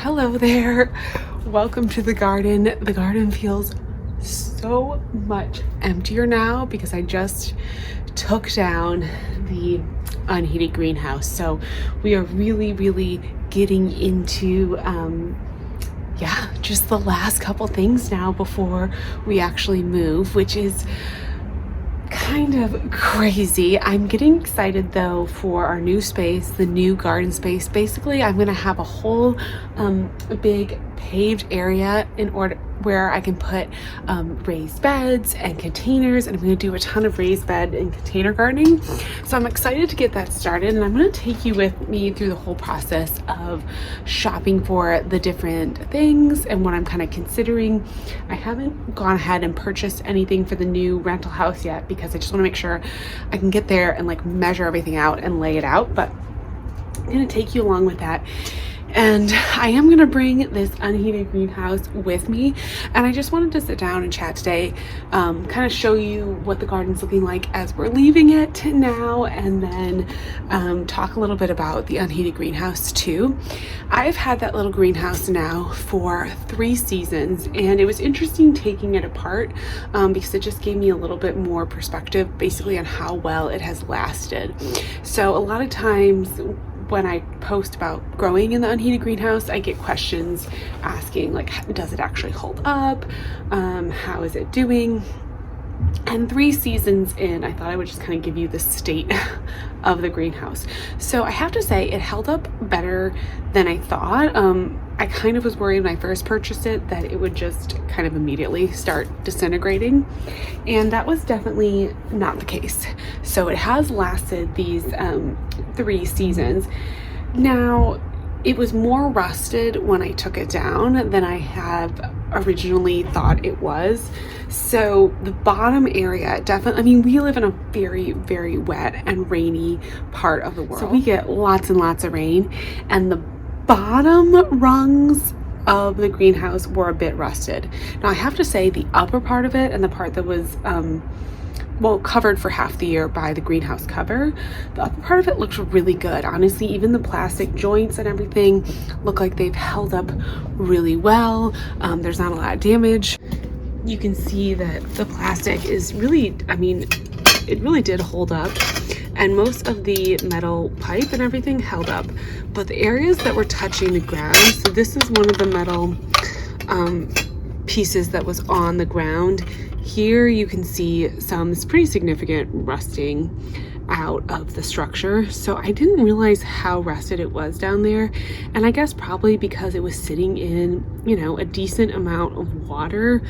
Hello there. Welcome to the garden. The garden feels so much emptier now because I just took down the unheated greenhouse. So we are really getting into just the last couple things now before we actually move, which is kind of crazy. I'm getting excited though for our new space, the new garden space. Basically, I'm going to have a whole big paved area where I can put raised beds and containers, and I'm going to do a ton of raised bed and container gardening. So I'm excited to get that started, and I'm going to take you with me through the whole process of shopping for the different things and what I'm kind of considering. I haven't gone ahead and purchased anything for the new rental house yet because I just want to make sure I can get there and like measure everything out and lay it out, but I'm going to take you along with that. And I am going to bring this unheated greenhouse with me, and I just wanted to sit down and chat today, kind of show you what the garden's looking like as we're leaving it now, and then talk a little bit about the unheated greenhouse too. I've had that little greenhouse now for 3 seasons, and it was interesting taking it apart because it just gave me a little bit more perspective basically on how well it has lasted. So a lot of times when I post about growing in the unheated greenhouse, I get questions asking like, does it actually hold up? How is it doing? And 3 seasons in, I thought I would just kind of give you the state of the greenhouse. So I have to say it held up better than I thought. I kind of was worried when I first purchased it that it would just kind of immediately start disintegrating, and that was definitely not the case. So it has lasted these 3 seasons. Now, it was more rusted when I took it down than I have originally thought it was. So the bottom area definitely, I mean, we live in a very wet and rainy part of the world. So we get lots and lots of rain, and the bottom rungs of the greenhouse were a bit rusted. Now I have to say the upper part of it and the part that was covered for half the year by the greenhouse cover, the upper part of it looks really good. Honestly, even the plastic joints and everything look like they've held up really well. There's not a lot of damage. You can see that the plastic is really, I mean, it really did hold up, and most of the metal pipe and everything held up, but the areas that were touching the ground, so this is one of the metal pieces that was on the ground. Here you can see some pretty significant rusting out of the structure. So I didn't realize how rusted it was down there, and I guess probably because it was sitting in, you know, a decent amount of water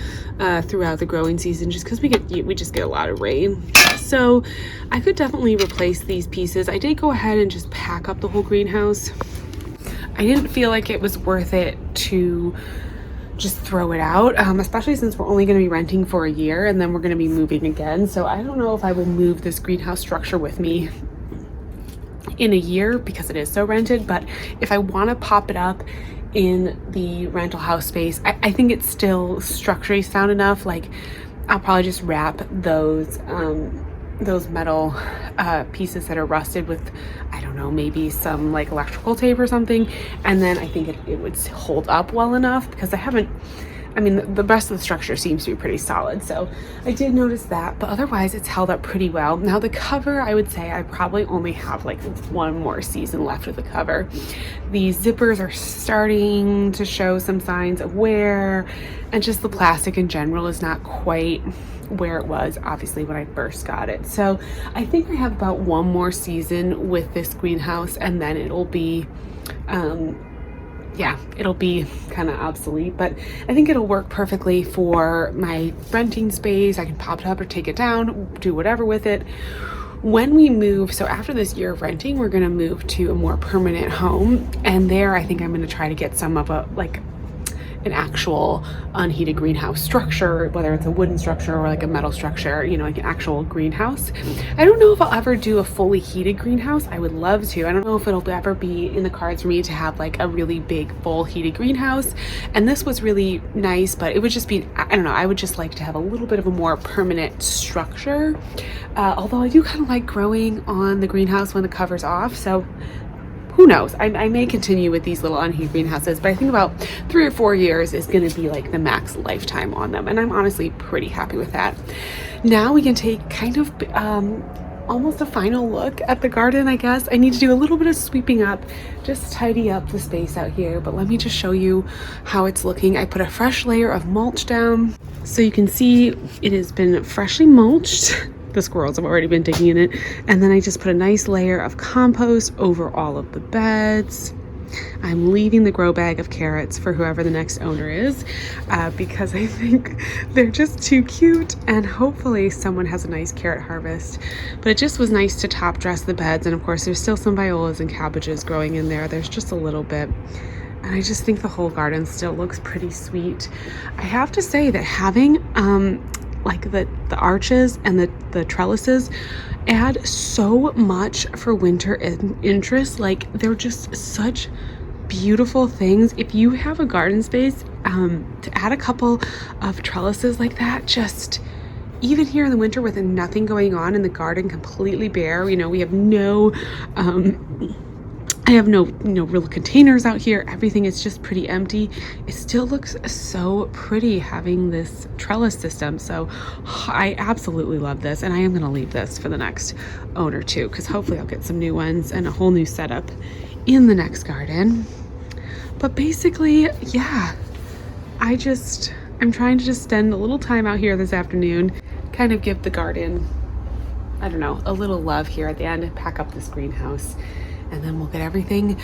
throughout the growing season, just because we just get a lot of rain. So I could definitely replace these pieces. I did go ahead and just pack up the whole greenhouse. I didn't feel like it was worth it to just throw it out, especially since we're only going to be renting for a year and then we're going to be moving again. So I don't know if I would move this greenhouse structure with me in a year because it is so rented, but if I want to pop it up in the rental house space, I think it's still structurally sound enough. Like, I'll probably just wrap those metal pieces that are rusted with, I don't know, maybe some like electrical tape or something, and then I think it would hold up well enough because the rest of the structure seems to be pretty solid. So I did notice that, but otherwise it's held up pretty well. Now the cover, I would say I probably only have like 1 more season left of the cover. These zippers are starting to show some signs of wear, and just the plastic in general is not quite where it was obviously when I first got it. So I think I have about 1 more season with this greenhouse, and then it'll be it'll be kind of obsolete, but I think it'll work perfectly for my renting space. I can pop it up or take it down, do whatever with it. When we move, so after this year of renting, we're going to move to a more permanent home, and there I think I'm going to try to get some of an actual unheated greenhouse structure, whether it's a wooden structure or like a metal structure, you know, like an actual greenhouse. I don't know if I'll ever do a fully heated greenhouse. I would love to. I don't know if it'll ever be in the cards for me to have like a really big full heated greenhouse. And this was really nice, but it would just be, I don't know, I would just like to have a little bit of a more permanent structure. Although I do kind of like growing on the greenhouse when the cover's off. So who knows, I may continue with these little unheated greenhouses, but I think about 3 or 4 years is going to be like the max lifetime on them, and I'm honestly pretty happy with that. Now we can take kind of almost a final look at the garden, I guess. I need to do a little bit of sweeping up, just tidy up the space out here, but let me just show you how it's looking. I put a fresh layer of mulch down, so you can see it has been freshly mulched. The squirrels have already been digging in it. And then I just put a nice layer of compost over all of the beds. I'm leaving the grow bag of carrots for whoever the next owner is, because I think they're just too cute, and hopefully someone has a nice carrot harvest. But it just was nice to top dress the beds, and of course there's still some violas and cabbages growing in there. There's just a little bit. And I just think the whole garden still looks pretty sweet. I have to say that having like the arches and the trellises add so much for winter interest. Like, they're just such beautiful things. If you have a garden space, to add a couple of trellises like that, just even here in the winter with nothing going on and the garden completely bare, you know, we have no I have no real containers out here. Everything is just pretty empty. It still looks so pretty having this trellis system. So I absolutely love this, and I am going to leave this for the next owner too, because hopefully I'll get some new ones and a whole new setup in the next garden. But basically, yeah, I'm trying to just spend a little time out here this afternoon, kind of give the garden, I don't know, a little love here at the end, pack up this greenhouse, and then we'll get everything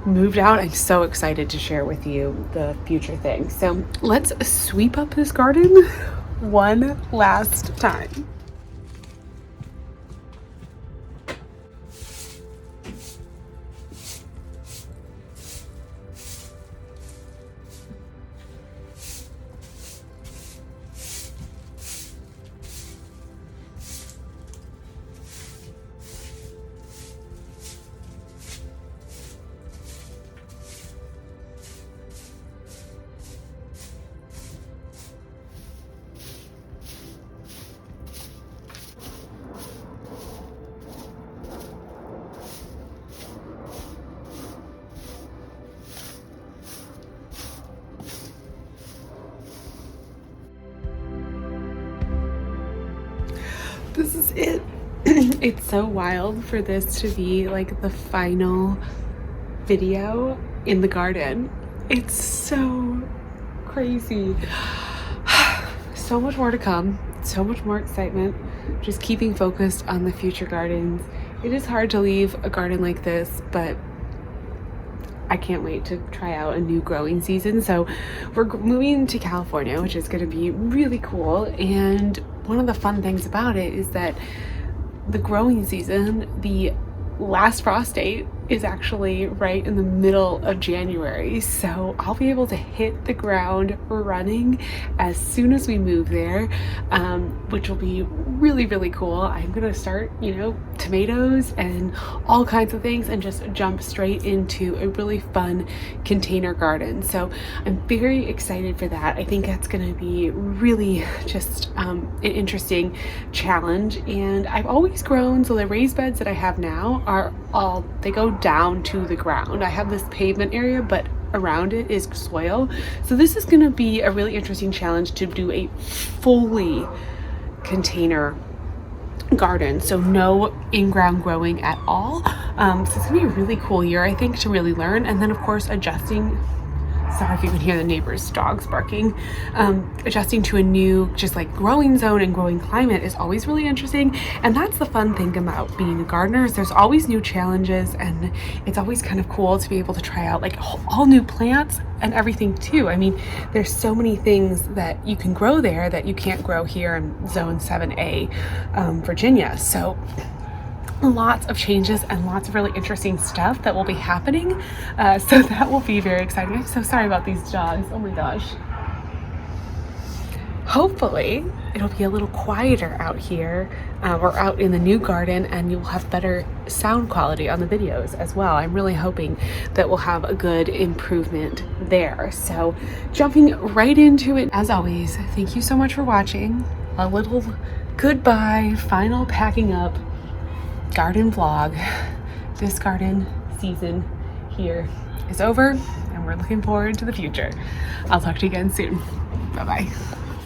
moved out. I'm so excited to share with you the future things. So let's sweep up this garden one last time. This is it. It's so wild for this to be like the final video in the garden. It's so crazy. So much more to come, so much more excitement, just keeping focused on the future gardens. It is hard to leave a garden like this, but I can't wait to try out a new growing season. So we're moving to California, which is going to be really cool. And one of the fun things about it is that the growing season, the last frost date, is actually right in the middle of January. So I'll be able to hit the ground running as soon as we move there, which will be really, really cool. I'm gonna start, tomatoes and all kinds of things, and just jump straight into a really fun container garden. So I'm very excited for that. I think that's gonna be really just an interesting challenge. And I've always grown, so the raised beds that I have now they go down to the ground. I have this pavement area, but around it is soil. So this is going to be a really interesting challenge to do a fully container garden. So no in-ground growing at all. So it's going to be a really cool year, I think, to really learn. And then of course adjusting, sorry if you can hear the neighbor's dogs barking, adjusting to a new just like growing zone and growing climate is always really interesting. And that's the fun thing about being a gardener, is there's always new challenges, and it's always kind of cool to be able to try out like all new plants and everything too. I mean, there's so many things that you can grow there that you can't grow here in zone 7A, Virginia. So lots of changes and lots of really interesting stuff that will be happening. So that will be very exciting. I'm so sorry about these dogs. Oh my gosh. Hopefully it'll be a little quieter out here, or out in the new garden, and you'll have better sound quality on the videos as well. I'm really hoping that we'll have a good improvement there. So jumping right into it, as always, thank you so much for watching. A little goodbye, final packing up garden vlog. This garden season here is over and we're looking forward to the future. I'll talk to you again soon. Bye-bye.